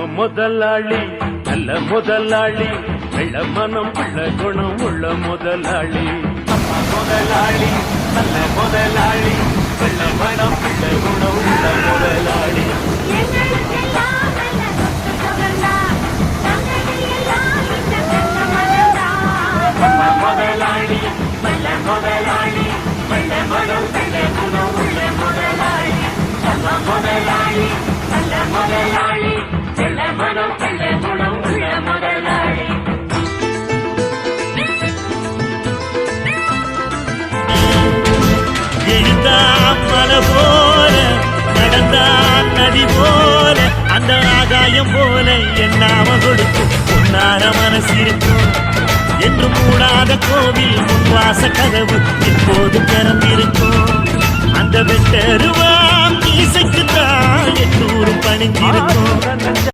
முதலாளி நல்ல முதலாளி வெள்ள மனம் உள்ள குணம் உள்ள முதலாளி முதலாளி நல்ல முதலாளி வெள்ள மனம் உள்ள குணம் உள்ள முதலாளி முதலாளி நல்ல முதலாளி வெள்ள மனம் உள்ள குணம் உள்ள முதலாளி முதலாளி நல்ல முதலாளி வெள்ள மனம் உள்ள குணம் உள்ள முதலாளி எழுந்தான் மலை போல நடந்தான் நதி போல அந்த ஆகாயம் போல எண்ணாம கொடுக்கும் பொன்னார மனசிருக்கும் என்று மூடாத கோவில் முன்வாச கதவு இப்போது திறந்திருக்கும் அந்த வெட்டருவாம் இசைக்குத்தான் எட்டூரும் பணிந்திருக்கும்